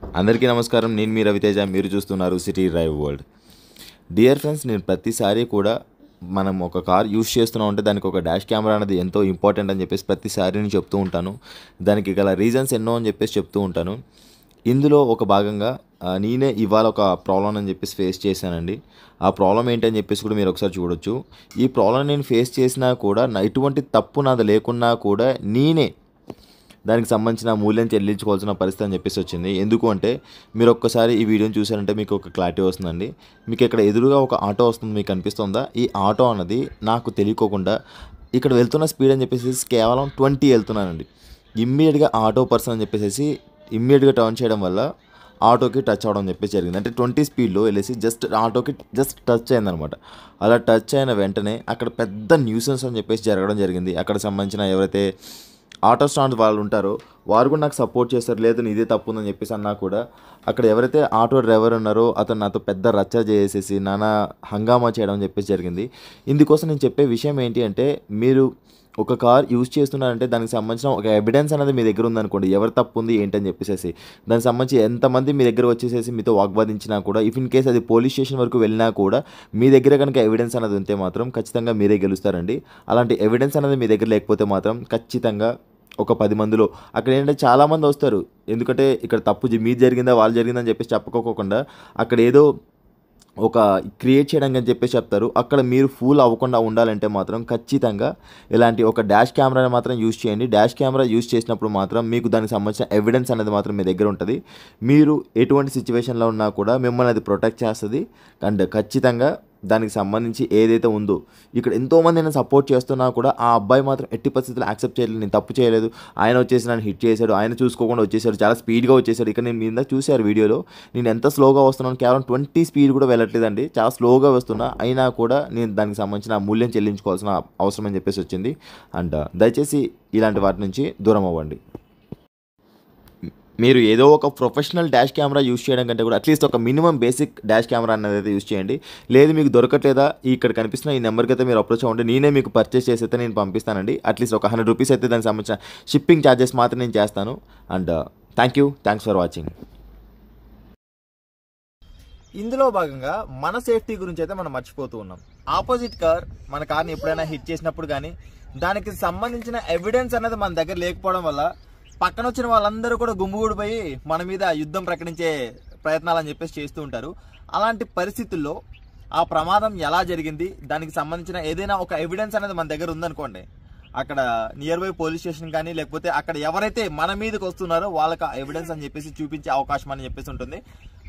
అందరికీ నమస్కారం. నేను మీ రవితేజ. మీరు చూస్తున్నారు city drive world. Dear friends, నేను ప్రతిసారి కూడా మనం ఒక కార్ యూస్ చేస్తున్నాం అంటే దానికి ఒక డాష్ కెమెరా అనేది ఎంతో ఇంపార్టెంట్ అని చెప్పేసి ప్రతిసారి నేను చెప్తూ ఉంటాను. దానికి గల రీజన్స్ ఎన్నో అని చెప్పేసి చెప్తూ ఉంటాను. ఇందులో ఒక భాగంగా నేనే ఇవాళ ఒక ప్రాబ్లం అని చెప్పేసి ఫేస్ చేశానండి. ఆ ప్రాబ్లం ఏంటని చెప్పేసి కూడా మీరు ఒకసారి చూడొచ్చు. ఈ ప్రాబ్లం నేను ఫేస్ చేసినా కూడా ఎటువంటి తప్పు నాది లేకున్నా కూడా నేనే దానికి సంబంధించిన మూల్యం చెల్లించుకోవాల్సిన పరిస్థితి అని చెప్పేసి వచ్చింది. ఎందుకు అంటే మీరు ఒక్కసారి ఈ వీడియోని చూసారంటే మీకు ఒక క్లారిటీ వస్తుందండి. మీకు ఇక్కడ ఎదురుగా ఒక ఆటో వస్తుంది, మీకు కనిపిస్తుందా? ఈ ఆటో అన్నది నాకు తెలియకోకుండా ఇక్కడ వెళ్తున్న స్పీడ్ అని చెప్పేసి కేవలం 20 వెళ్తున్నానండి. ఇమ్మీడియట్గా ఆటో పర్సన్ అని చెప్పేసి ఇమ్మీడియట్గా టర్న్ చేయడం వల్ల ఆటోకి టచ్ అవ్వడం చెప్పేసి జరిగింది. అంటే 20 స్పీడ్లో వెళ్ళేసి ఆటోకి టచ్ అయిందనమాట. అలా టచ్ అయిన వెంటనే అక్కడ పెద్ద న్యూసెన్స్ అని చెప్పేసి జరగడం జరిగింది. అక్కడ సంబంధించిన ఎవరైతే ఆటో స్టాండ్ వాళ్ళు ఉంటారో వారు కూడా నాకు సపోర్ట్ చేస్తారు. లేదు ఇదే తప్పు ఉందని చెప్పేసి అన్నా కూడా అక్కడ ఎవరైతే ఆటో డ్రైవర్ ఉన్నారో అతను నాతో పెద్ద రచ్చ చేసేసి నానా హంగామా చేయడం అని చెప్పేసి జరిగింది. ఇందుకోసం నేను చెప్పే విషయం ఏంటి అంటే, మీరు ఒక కార్ యూజ్ చేస్తున్నారంటే దానికి సంబంధించిన ఒక ఎవిడెన్స్ అనేది మీ దగ్గర ఉందనుకోండి, ఎవరు తప్పు ఉంది ఏంటని చెప్పేసి దానికి సంబంధించి ఎంతమంది మీ దగ్గర వచ్చేసేసి మీతో వాగ్వాదించినా కూడా, ఇఫ్ ఇన్ కేస్ అది పోలీస్ స్టేషన్ వరకు వెళ్ళినా కూడా మీ దగ్గర కనుక ఎవిడెన్స్ అనేది ఉంటే మాత్రం ఖచ్చితంగా మీరే గెలుస్తారండి. అలాంటి ఎవిడెన్స్ అనేది మీ దగ్గర లేకపోతే మాత్రం ఖచ్చితంగా ఒక 10 మందిలో అక్కడ ఏంటంటే చాలామంది వస్తారు. ఎందుకంటే ఇక్కడ తప్పు మీది జరిగిందా వాళ్ళు జరిగిందని చెప్పేసి చెప్పుకోకుండా అక్కడ ఏదో ఒక క్రియేట్ చేయడానికి అని చెప్పేసి చెప్తారు. అక్కడ మీరు ఫూల్ అవ్వకుండా ఉండాలంటే మాత్రం ఖచ్చితంగా ఇలాంటి ఒక డాష్ కెమెరాని మాత్రం యూజ్ చేయండి. డాష్ కెమెరా యూజ్ చేసినప్పుడు మాత్రం మీకు దానికి సంబంధించిన ఎవిడెన్స్ అనేది మాత్రం మీ దగ్గర ఉంటుంది. మీరు ఎటువంటి సిచ్యువేషన్లో ఉన్నా కూడా మిమ్మల్ని అది ప్రొటెక్ట్ చేస్తుంది. అండ్ ఖచ్చితంగా దానికి సంబంధించి ఏదైతే ఉందో, ఇక్కడ ఎంతోమంది నేను సపోర్ట్ చేస్తున్నా కూడా ఆ అబ్బాయి మాత్రం ఎట్టి పరిస్థితుల్లో యాక్సెప్ట్ చేయలేదు. నేను తప్పు చేయలేదు, ఆయన వచ్చేసి నన్ను హిట్ చేశాడు, ఆయన చూసుకోకుండా వచ్చేసాడు, చాలా స్పీడ్గా వచ్చేసాడు. ఇక్కడ నేను మీద చూశారు వీడియోలో నేను ఎంత స్లోగా వస్తున్నాను, కేవలం 20 స్పీడ్ కూడా వెళ్ళట్లేదండి, చాలా స్లోగా వస్తున్నా. అయినా కూడా నేను దానికి సంబంధించిన మూల్యం చెల్లించుకోవాల్సిన అవసరం అని చెప్పేసి వచ్చింది. అండ్ దయచేసి ఇలాంటి వాటి నుంచి దూరం అవ్వండి. మీరు ఏదో ఒక ప్రొఫెషనల్ డాష్ కెమెరా యూజ్ చేయడం కంటే కూడా అట్లీస్ట్ ఒక మినిమం బేసిక్ డాష్ కెమెరా అనేది అయితే యూజ్ చేయండి. లేదు మీకు దొరకట్లేదా, ఇక్కడ కనిపిస్తున్న ఈ నెంబర్కి అయితే మీరు అప్రోచ్ అవ్వండి, నేనే మీకు పర్చేస్ చేసి అయితే నేను పంపిస్తానండి. అట్లీస్ట్ ఒక 100 రూపీస్ అయితే దానికి సంబంధించిన షిప్పింగ్ ఛార్జెస్ మాత్రం నేను చేస్తాను. And thanks for watching. ఇందులో భాగంగా మన సేఫ్టీ గురించి అయితే మనం మర్చిపోతూ ఉన్నాం. ఆపోజిట్ కార్ మన కార్ని ఎప్పుడైనా హిట్ చేసినప్పుడు కానీ దానికి సంబంధించిన ఎవిడెన్స్ అనేది మన దగ్గర లేకపోవడం వల్ల పక్కన వచ్చిన వాళ్ళందరూ కూడా గుమ్ముగూడిపోయి మన మీద యుద్ధం ప్రకటించే ప్రయత్నాలు అని చెప్పేసి చేస్తూ ఉంటారు. అలాంటి పరిస్థితుల్లో ఆ ప్రమాదం ఎలా జరిగింది, దానికి సంబంధించిన ఏదైనా ఒక ఎవిడెన్స్ అనేది మన దగ్గర ఉందనుకోండి, అక్కడ నియర్ బై పోలీస్ స్టేషన్ కానీ లేకపోతే అక్కడ ఎవరైతే మన మీదకి వస్తున్నారో వాళ్ళకి ఎవిడెన్స్ అని చెప్పేసి చూపించే అవకాశం అని చెప్పేసి ఉంటుంది.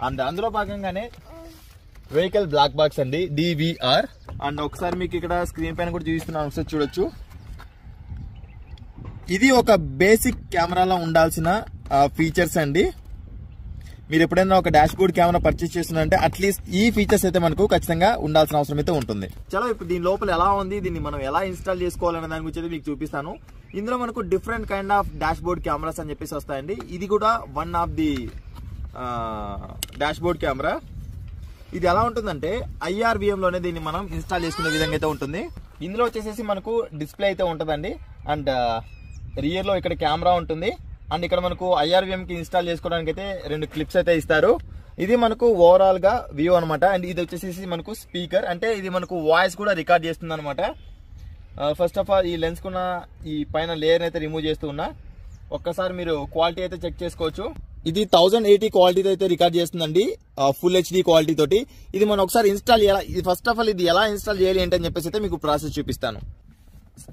అండ్ అందులో భాగంగానే వెహికల్ బ్లాక్ బాక్స్ అండి, DVR. అండ్ ఒకసారి మీకు ఇక్కడ స్క్రీన్ పైన కూడా చూపిస్తున్నాను, ఒకసారి చూడొచ్చు. ఇది ఒక బేసిక్ కెమెరాలో ఉండాల్సిన ఫీచర్స్ అండి. మీరు ఎప్పుడైనా ఒక డాష్ బోర్డ్ కెమెరా పర్చేస్ చేస్తున్నారంటే అట్లీస్ట్ ఈ ఫీచర్స్ అయితే మనకు ఖచ్చితంగా ఉండాల్సిన అవసరం అయితే ఉంటుంది. చలో ఇప్పుడు దీని లోపల ఎలా ఉంది, దీన్ని మనం ఎలా ఇన్స్టాల్ చేసుకోవాలనే దాని గురించి అయితే మీకు చూపిస్తాను. ఇందులో మనకు different kind of dash board cameras అని చెప్పేసి వస్తాయండి. ఇది కూడా one of the dash board camera. ఇది ఎలా ఉంటుందంటే IRVM లోనే దీన్ని మనం ఇన్స్టాల్ చేసుకునే విధంగా అయితే ఉంటుంది. ఇందులో వచ్చేసి మనకు డిస్ప్లే అయితే ఉంటుందండి. అండ్ రియర్ లో ఇక్కడ కెమెరా ఉంటుంది. అండ్ ఇక్కడ మనకు IRVM కి ఇన్స్టాల్ చేసుకోవడానికి అయితే 2 క్లిప్స్ అయితే ఇస్తారు. ఇది మనకు ఓవరాల్ గా వ్యూ అనమాట. అండ్ ఇది వచ్చేసి మనకు స్పీకర్, అంటే ఇది మనకు వాయిస్ కూడా రికార్డ్ చేస్తుంది అనమాట. ఫస్ట్ ఆఫ్ ఆల్ ఈ లెన్స్ కున్న ఈ పైన లేయర్ అయితే రిమూవ్ చేస్తూ ఉన్నా. ఒక్కసారి మీరు క్వాలిటీ అయితే చెక్ చేసుకోవచ్చు. ఇది 1080 క్వాలిటీతో అయితే రికార్డ్ చేస్తుందండి, ఫుల్ HD క్వాలిటీ తోటి. ఇది మనం ఒకసారి ఇన్స్టాల్ చేయాలి. ఫస్ట్ ఆఫ్ ఆల్ ఇది ఎలా ఇన్స్టాల్ చేయాలి ఏంటని చెప్పేసి అయితే మీకు ప్రాసెస్ చూపిస్తాను.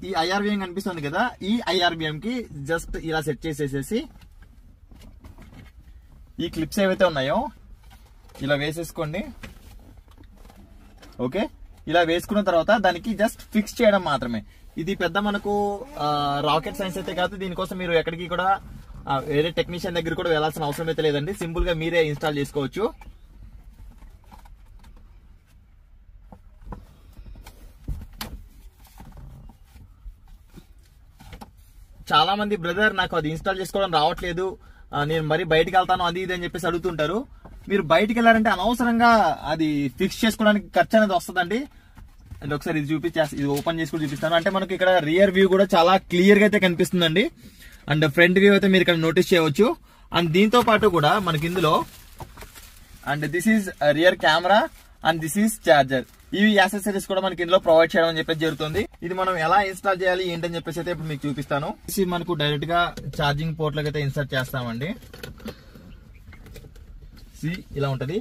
ఈ IRVM కనిపిస్తుంది కదా, ఈ IRVM కి జస్ట్ ఇలా సెట్ చేసేసేసి ఈ క్లిప్స్ ఏవైతే ఉన్నాయో ఇలా వేసేసుకోండి. ఓకే, ఇలా వేసుకున్న తర్వాత దానికి జస్ట్ ఫిక్స్ చేయడం మాత్రమే. ఇది పెద్ద మనకు రాకెట్ సైన్స్ అయితే కాదు. దీనికోసం మీరు ఎక్కడికి కూడా వేరే టెక్నీషియన్ దగ్గర కూడా వెళ్లాల్సిన అవసరం అయితే లేదండి. సింపుల్ గా మీరే ఇన్స్టాల్ చేసుకోవచ్చు. చాలా మంది బ్రదర్ నాకు అది ఇన్స్టాల్ చేసుకోవడం రావట్లేదు, నేను మరి బయటకు వెళ్తాను అది ఇది అని చెప్పేసి అడుగుతుంటారు. మీరు బయటకు వెళ్ళారంటే అనవసరంగా అది ఫిక్స్ చేసుకోవడానికి ఖర్చు అనేది వస్తుందండి. అండ్ ఒకసారి ఇది ఇది ఓపెన్ చేసి కూడా చూపిస్తాను. అంటే మనకి ఇక్కడ రియర్ వ్యూ కూడా చాలా క్లియర్ గా అయితే కనిపిస్తుందండి. అండ్ ఫ్రంట్ వ్యూ అయితే మీరు ఇక్కడ నోటీస్ చేయవచ్చు. అండ్ దీంతో పాటు కూడా మనకి ఇందులో and this is rear camera and this is charger. ఇవి యాక్సెసరీస్ కూడా మనకి ఇందులో ప్రొవైడ్ చేయడం అని చెప్పేసి జరుగుతుంది. ఇది మనం ఎలా ఇన్స్టాల్ చేయాలి ఏంటని చెప్పేసి అయితే ఇప్పుడు మీకు చూపిస్తాను. ఇది మనకు డైరెక్ట్ గా ఛార్జింగ్ పోర్ట్ లోకి అయితే ఇన్సర్ట్ చేస్తామండి. ఇలా ఉంటది.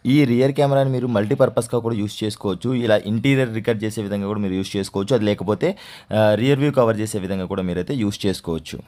ఈ రియర్ కెమెరాని మీరు మల్టీపర్పస్గా కూడా యూస్ చేసుకోవచ్చు. ఇలా ఇంటీరియర్ రికార్డ్ చేసే విధంగా కూడా మీరు యూస్ చేసుకోవచ్చు. అది లేకపోతే రియర్ వ్యూ కవర్ చేసే విధంగా కూడా మీరైతే యూస్ చేసుకోవచ్చు.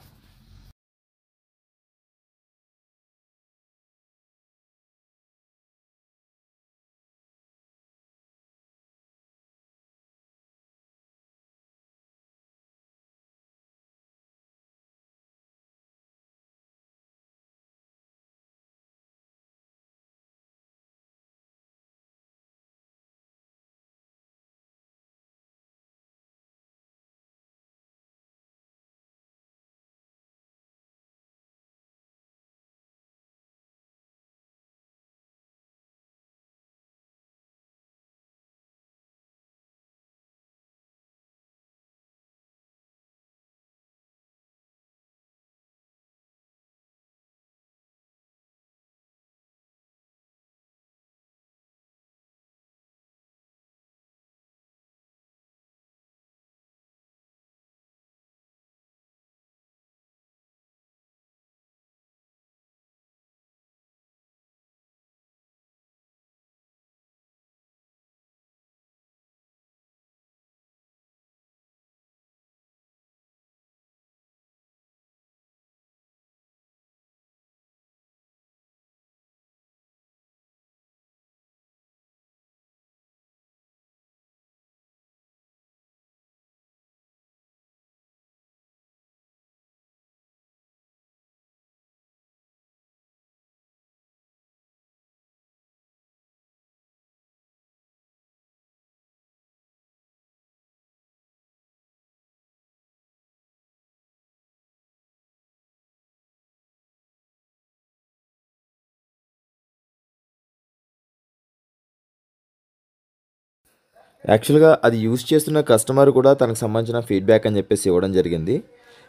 యాక్చువల్గా అది యూజ్ చేస్తున్న కస్టమర్ కూడా తనకు సంబంధించిన ఫీడ్బ్యాక్ అని చెప్పేసి ఇవ్వడం జరిగింది.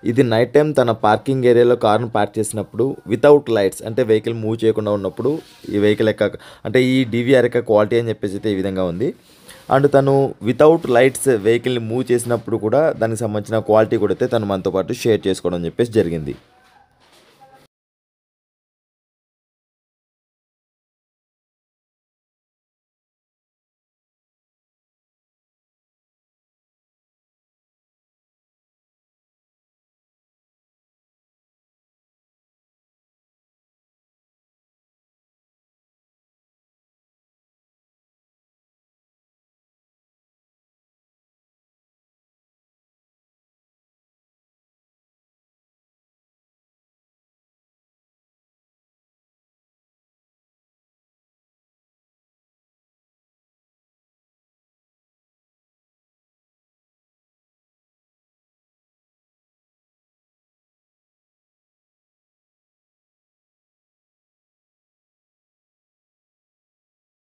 ఇది నైట్ టైం తన పార్కింగ్ ఏరియాలో కార్ను పార్క్ చేసినప్పుడు వితౌట్ లైట్స్ అంటే వెహికల్ మూవ్ చేయకుండా ఉన్నప్పుడు ఈ వెహికల్ యొక్క అంటే ఈ DVR యొక్క క్వాలిటీ అని చెప్పేసి అయితే ఈ విధంగా ఉంది. అండ్ తను వితౌట్ లైట్స్ వెహికల్ని మూవ్ చేసినప్పుడు కూడా దానికి సంబంధించిన క్వాలిటీ కూడా అయితే తను మనతో పాటు షేర్ చేసుకోవడం చెప్పేసి జరిగింది.